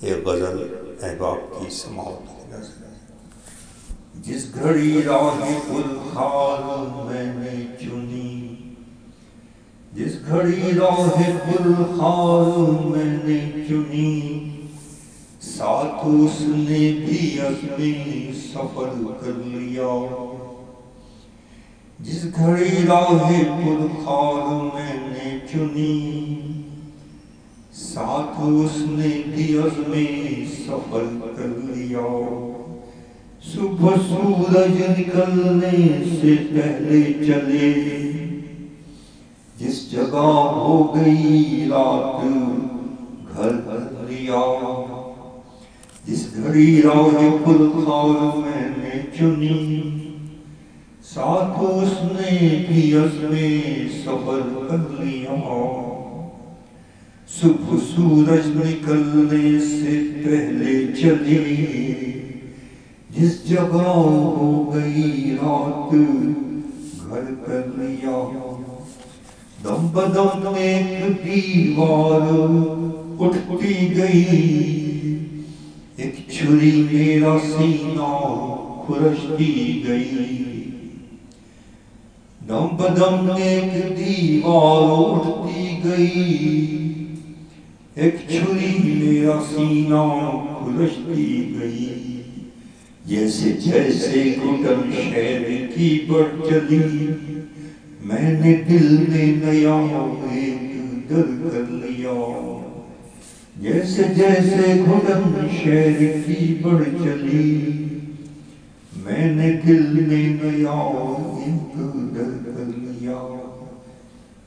ایک غزل احباب کی سماعت کی نظر۔ جس گھڑی راہ گل خار میں نے چنی، جس گھڑی راہ گل خار میں نے چنی، ساتھ اس نے بھی عزم سفر کر لیا۔ جس گھڑی راہ گل خار میں نے چنی، ساتھ اس نے بھی عزم سفر کر لیا۔ صبح سورج نکلنے سے پہلے چلے، جس جگہ ہو گئی رات گھر کر لیا۔ جس گھڑی راہ گل خار میں نے چنی، ساتھ اس نے بھی عزم سفر کر لیا۔ صبح سورج نکلنے سے پہلے چلی، جس جگہ ہو گئی رات گھر کر لیا۔ دم بدم ایک دیوار اٹھتی گئی، ایک چھری میرا سینہ کھرچتی گئی۔ دم بدم ایک دیوار اٹھتی گئی، ایک چھری میرا سینہ کھرچتی گئی۔ جیسے جیسے گھٹن شہر کی بڑھ چلی، میں نے دل میں نیا ایک در کر لیا۔ جیسے جیسے گھٹن شہر کی بڑھ چلی، میں نے دل میں نیا ایک در کر لیا۔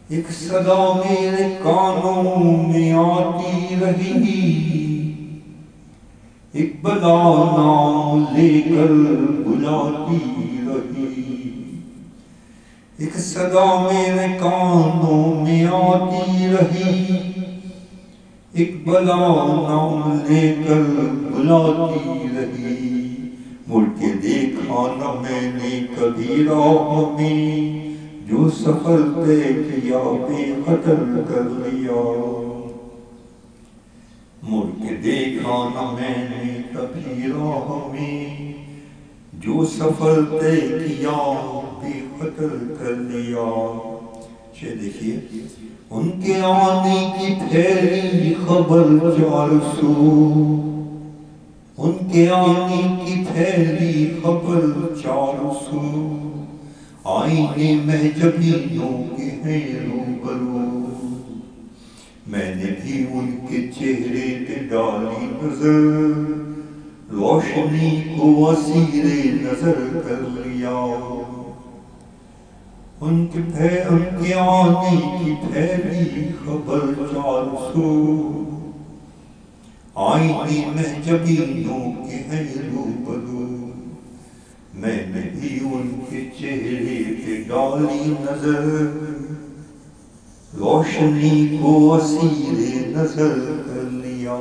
ایک صدا میرے کانوں میں آتی رہی، ایک بلا نام لے کر بلاتی رہی۔ ایک صدا میرے کانوں میں آتی رہی، ایک بلا نام لے کر بلاتی رہی۔ مڑ کے دیکھا نہ میں نے کبھی راہ میں، جو سفر طے کیا بے خطر کر لیا۔ مڑ کے دیکھا نہ میں نے کبھی راہ میں، جو سفر طے کیا بے خطر کر لیا۔ یہ دیکھیے، ان کے آنے کی پھیلی خبر چار سو، ان کے آنے کی پھیلی خبر چار سو، آئینے محجبینوں کے ہیں روبرو۔ میں نے بھی ان کے چہرے پہ ڈالی نظر، روشنی کو اسیر نظر کر لیا۔ ان کے آنے کی پھیلی خبر چار سو، آئینے محجبینوں کے ہیں روبرو۔ میں نے بھی ان کے چہرے پہ ڈالی نظر، روشنی کو اسیر نظر کر لیا۔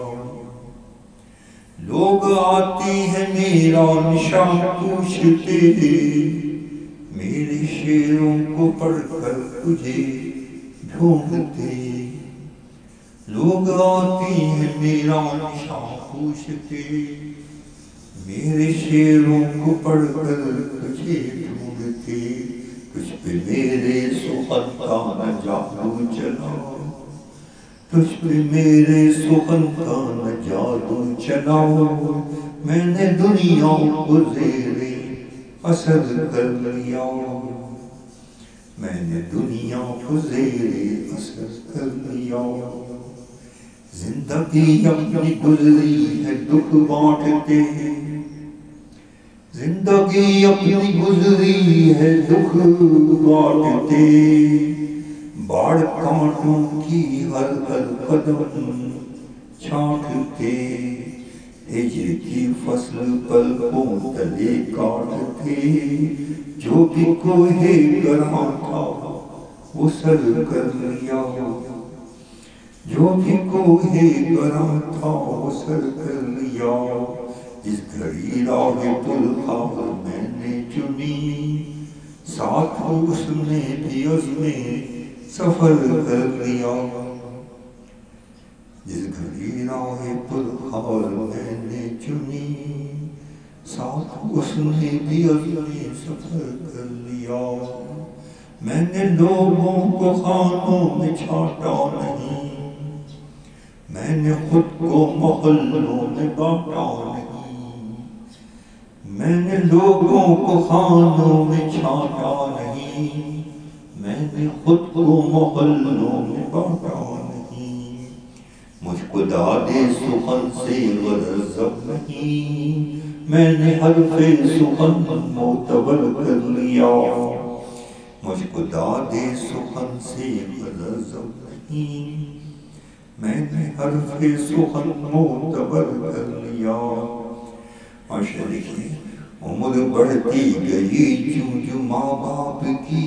لوگ آتے ہیں میرا نشان پوچھتے، میرے شعروں کو پڑھ کر تجھے ڈھونڈتے۔ لوگ آتے ہیں میرا نشان پوچھتے، میرے شعروں کو پڑھ کر تجھے ڈھونڈتے۔ تجھ پہ میرے سخن کا نہ جادو چلا، تجھ پہ میرے سخن کا نہ جادو چلا۔ میں نے دنیا کو زیر اثر کر لیا، میں نے دنیا کو زیر اثر کر لیا۔ زندگی اپنی گزری ہے دکھ بانٹتے، زندگی اپنی گزری ہے دکھ بانٹتے۔ باڑ کانٹوں کی ہر ہر قدم چھانٹتے، ہجر کی فصل پلکوں تلے کاٹتے۔ جو بھی کوہ گراں تھا وہ سر کر لیا، جو بھی کوہ گراں تھا وہ سر کر لیا۔ جس گھڑی راہ گل خار میں نے چنی، ساتھ اس نے بھی عزم سفر کر لیا۔ جس گھڑی راہ پرخار میں نے چنی، ساتھ اس نے بھی اپنے سفر کر لیا۔ میں نے لوگوں کو خانوں میں چھانٹا نہیں، میں نے خود کو محلوں میں بانٹا نہیں، میں نے لوگوں کو خانوں میں چھانٹا نہیں، میں نے خود کو محلوں میں بانٹا نہیں۔ مجھ کو داد سخن سے غرض نہیں، میں نے حرف سخن معتبر کر لیا۔ مجھ کو داد سخن سے غرض نہیں، میں نے حرف سخن معتبر کر لیا۔ معاشرہ دیکھیے، عمر بڑھتی گئی جوں جوں ماں باپ کی،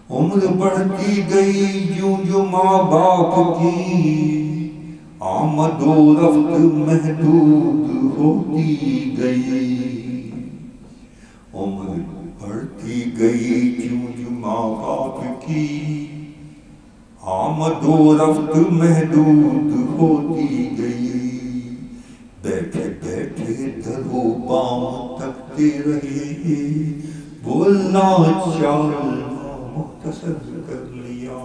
عمر بڑھتی گئی جوں جوں ماں باپ کی، آمد و رفت محدود ہوتی گئی۔ عمر بڑھتی گئی جوں جوں ماں باپ کی، آمد و رفت محدود ہوتی گئی۔ بیٹھے بیٹھے در و بام تکتے رہے، بولنا چالنا مختصر کر لیا۔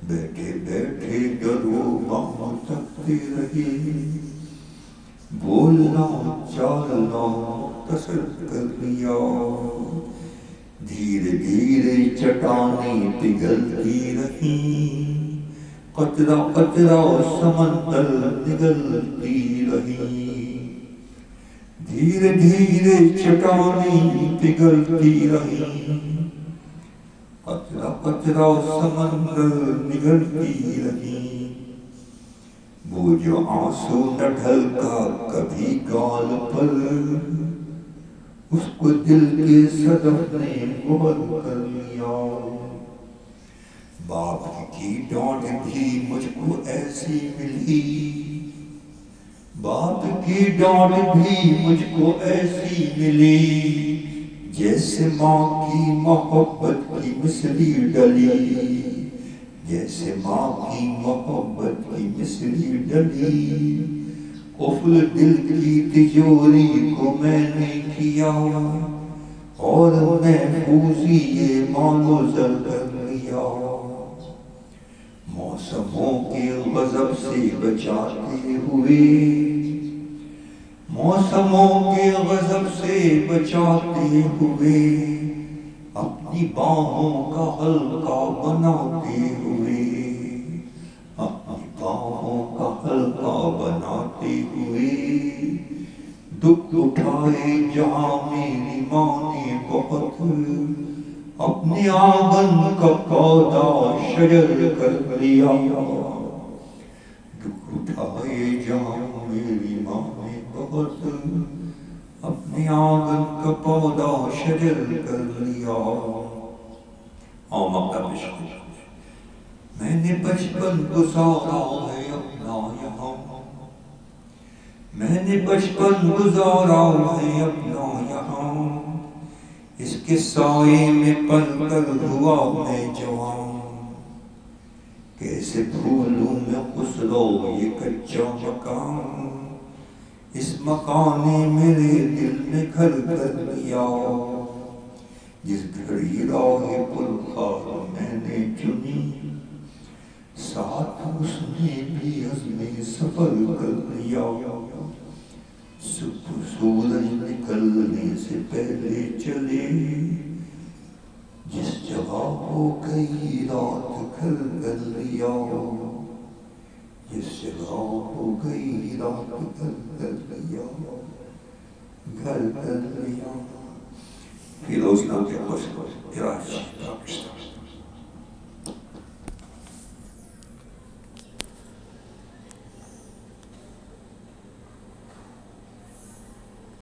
بیٹھے بیٹھے در و بام تکتے رہے، بولنا چالنا مختصر کر لیا۔ دھیرے دھیرے چٹانیں پگھلتی رہیں، قطرہ قطرہ سمندر نگلتی رہیں۔ دھیرے دھیرے چٹانیں پگھلتی رہیں، قطرہ قطرہ سمندر نگلتی رہیں۔ وہ جو آنسو نہ ڈھلکا کبھی گال پر، اس کو دل کے صدف نے مہر کر لیا۔ باپ کی ڈانٹ بھی مجھ کو ایسی ملی، باپ کی ڈانٹ بھی مجھ کو ایسی ملی، جیسے ماں کی محبت کی مصری ڈلی، جیسے ماں کی محبت کی مصری ڈلی۔ قفل دل کی تجوری کو میں نے کیا، اور محفوظی یہ مال و زر کر لیا۔ موسموں کے غضب سے بچاتے ہوئے، موسموں کے غضب سے بچاتے ہوئے، اپنی باہوں کا حلقہ بناتے ہوئے، اپنی باہوں کا حلقہ بناتے ہوئے، دکھ اٹھائے جہاں میری ماں نے بہت، اپنے آنگن کا پودا شجر کر لیا۔ دکھ اٹھائے جہاں میری ماں نے بہت، اپنے آنگن کا پودا شجر کر لیا۔ میں نے بچپن گزارا ہے اپنا یہاں، میں نے بچپن گزارا ہے اپنا یہاں، اس کے سائے میں پل کر ہوا میں جوان۔ کیسے بھولوں میں خسرو یہ کچا مکان، اس مکان نے میرے دل میں گھر کر لیا۔ جس گھڑی راہ پرخار میں نے چنی، ساتھ اس نے بھی عزم سفر کر لیا۔ صبح سورج نکلنے سے پہلے چلے، جس جگہ ہو گئی رات گھر کر لیا، جس جگہ ہو گئی رات گھر کر لیا، گھر کر لیا۔ فیروز نام کے خوش کراچی پاکستان۔